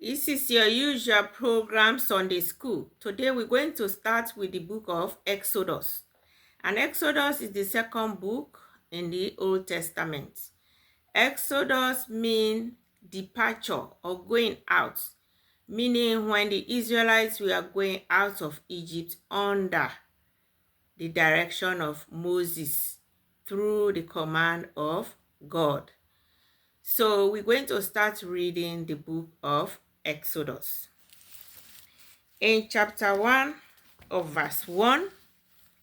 This is your usual program, Sunday School. Today we're going to start with the book of Exodus. And Exodus is the second book in the Old Testament. Exodus means departure or going out, meaning when the Israelites were going out of Egypt under the direction of Moses through the command of God. So we're going to start reading the book of Exodus. In chapter 1 of verse 1,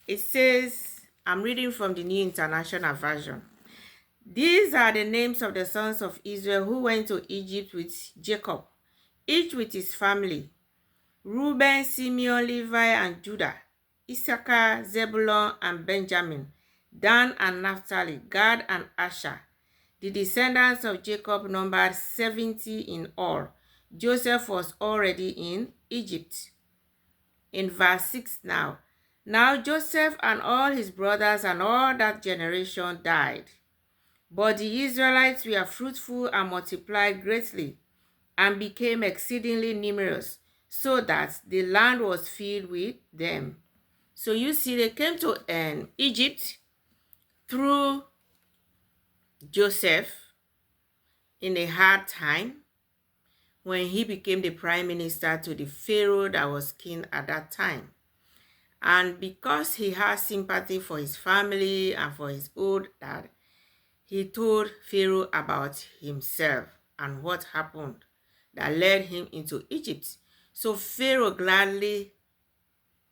it says, I'm reading from the New International Version. These are the names of the sons of Israel who went to Egypt with Jacob, each with his family: Reuben, Simeon, Levi, and Judah; Issachar, Zebulun, and Benjamin; Dan and Naphtali; Gad and Asher. The descendants of Jacob numbered 70 in all. Joseph was already in Egypt. In verse 6 now. Now Joseph and all his brothers and all that generation died. But the Israelites were fruitful and multiplied greatly and became exceedingly numerous, so that the land was filled with them. So you see, they came to Egypt through Joseph in a hard time when he became the prime minister to the Pharaoh that was king at that time. And because he has sympathy for his family and for his old dad, he told Pharaoh about himself and what happened that led him into Egypt. So Pharaoh gladly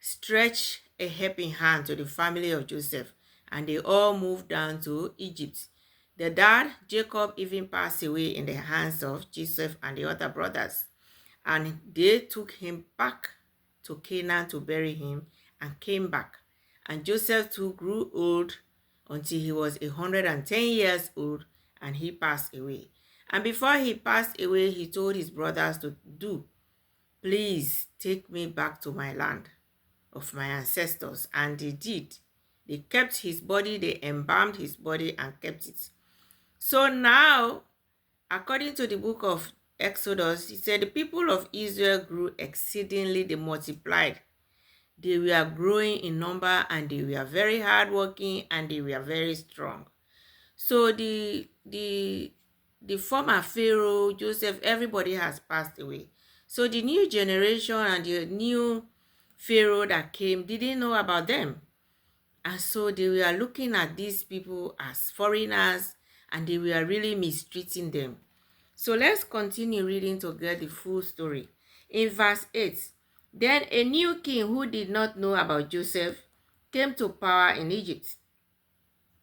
stretched a helping hand to the family of Joseph, and they all moved down to Egypt. The dad, Jacob, even passed away in the hands of Joseph and the other brothers, and they took him back to Canaan to bury him and came back. And Joseph too grew old until he was 110 years old, and he passed away. And before he passed away, he told his brothers to please take me back to my land of my ancestors. And they did. They kept his body, they embalmed his body and kept it. So now, according to the book of Exodus, it said the people of Israel grew exceedingly, they multiplied. They were growing in number, and they were very hardworking, and they were very strong. So the former Pharaoh, Joseph, everybody has passed away. So the new generation and the new Pharaoh that came didn't know about them. And so they were looking at these people as foreigners, and they were really mistreating them. So let's continue reading to get the full story. In verse 8, then a new king who did not know about Joseph came to power in Egypt.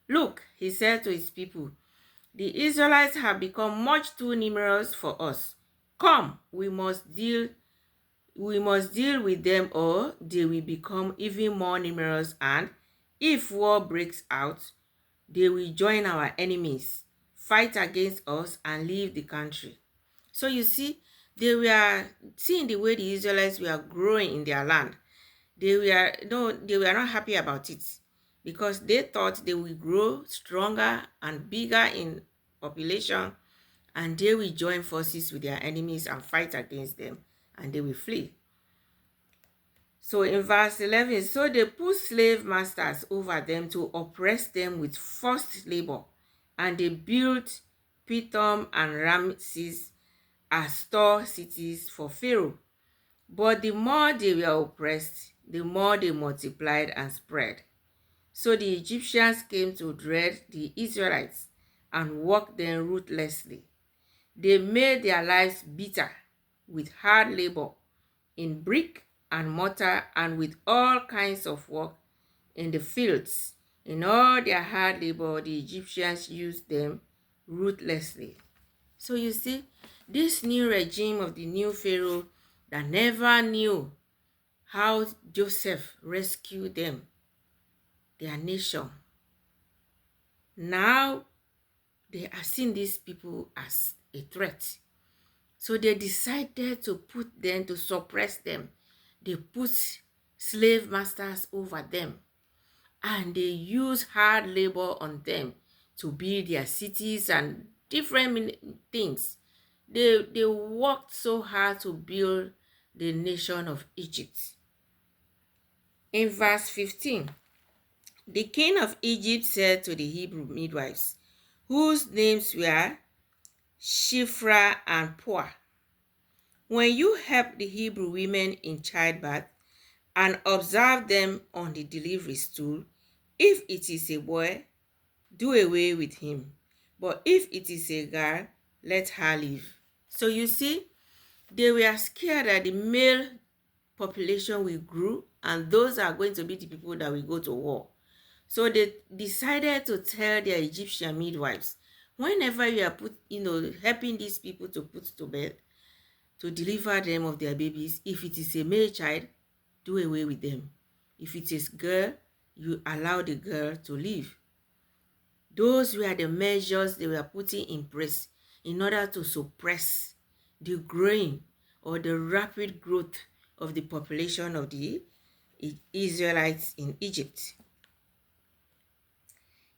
Look, he said to his people, the Israelites have become much too numerous for us. Come, we must deal with them, or they will become even more numerous, and if war breaks out, they will join our enemies, fight against us, and leave the country. So you see, they were seeing the way the Israelites were growing in their land. They were not happy about it, because they thought they will grow stronger and bigger in population, and they will join forces with their enemies and fight against them, and they will flee. So in verse 11, so they put slave masters over them to oppress them with forced labor, and they built Pithom and Ramses as store cities for Pharaoh. But the more they were oppressed, the more they multiplied and spread. So the Egyptians came to dread the Israelites and worked them ruthlessly. They made their lives bitter with hard labor in brick and mortar and with all kinds of work in the fields. In all their hard labor, the Egyptians used them ruthlessly. So you see, this new regime of the new Pharaoh that never knew how Joseph rescued them, their nation, now they are seeing these people as a threat. So they decided to suppress them. They put slave masters over them, and they use hard labor on them to build their cities and different things They worked so hard to build the nation of Egypt. In verse 15, the king of Egypt said to the Hebrew midwives, whose names were Shiphrah and Puah, when you help the Hebrew women in childbirth and observe them on the delivery stool, if it is a boy, do away with him. But if it is a girl, let her live. So you see, they were scared that the male population will grow and those are going to be the people that will go to war. So they decided to tell their Egyptian midwives, whenever you are helping these people to put to bed, to deliver them of their babies, if it is a male child, do away with them. If it is girl, you allow the girl to live. Those were the measures they were putting in place in order to suppress the growing or the rapid growth of the population of the Israelites in Egypt.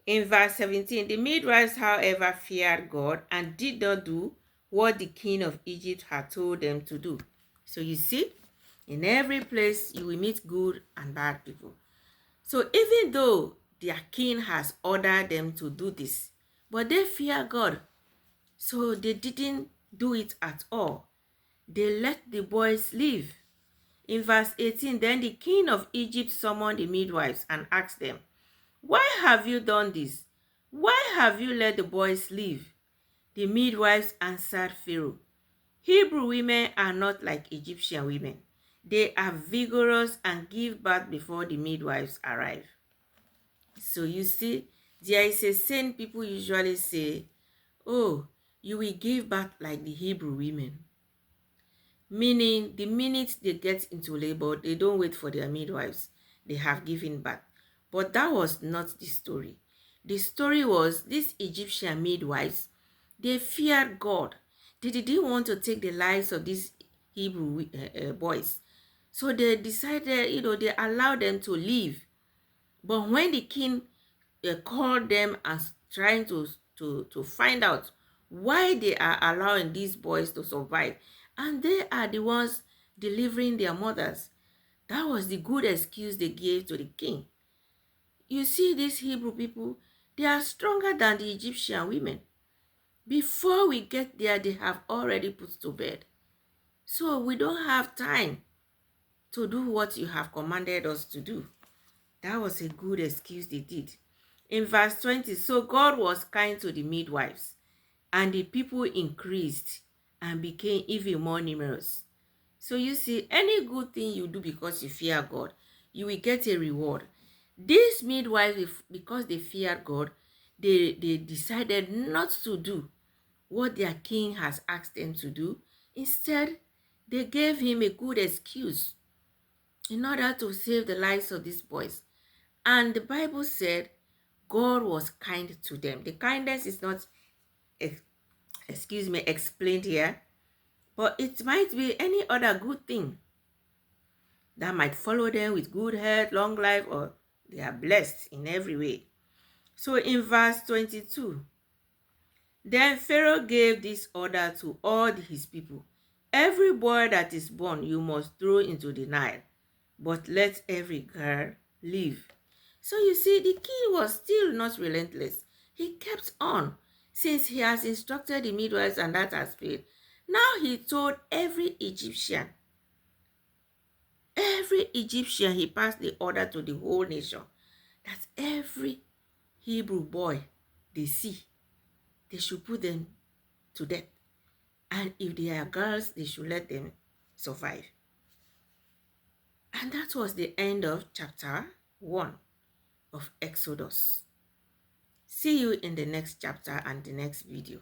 In verse 17, the midwives, however, feared God and did not do what the king of Egypt had told them to do. So you see, in every place you will meet good and bad people. So even though their king has ordered them to do this, but they fear God, so they didn't do it at all. They let the boys live. In verse 18, then the king of Egypt summoned the midwives and asked them, why have you done this? Why have you let the boys live? The midwives answered Pharaoh, Hebrew women are not like Egyptian women. They are vigorous and give birth before the midwives arrive. So you see, there is a saying people usually say, oh, you will give birth like the Hebrew women. Meaning, the minute they get into labor, they don't wait for their midwives. They have given birth. But that was not the story. The story was these Egyptian midwives, they feared God. They didn't want to take the lives of these Hebrew boys. So they decided, they allowed them to live. But when the king called them and trying to find out why they are allowing these boys to survive, and they are the ones delivering their mothers, that was the good excuse they gave to the king. You see, these Hebrew people, they are stronger than the Egyptian women. Before we get there, they have already put to bed. So we don't have time to do what you have commanded us to do. That was a good excuse they did. In verse 20, so God was kind to the midwives, and the people increased and became even more numerous. So you see, any good thing you do because you fear God, you will get a reward. These midwives, because they feared God, they decided not to do what their king has asked them to do. Instead, they gave him a good excuse in order to save the lives of these boys. And the Bible said God was kind to them. The kindness is not, explained here, but it might be any other good thing that might follow them with good health, long life, or they are blessed in every way. So in verse 22, then Pharaoh gave this order to all his people. Every boy that is born you must throw into the Nile, but let every girl live. So you see, the king was still not relentless. He kept on, since he has instructed the midwives and that has failed. Now he told every Egyptian, he passed the order to the whole nation that every Hebrew boy they see, they should put them to death. And if they are girls, they should let them survive. And that was the end of chapter 1 of Exodus. See you in the next chapter and the next video.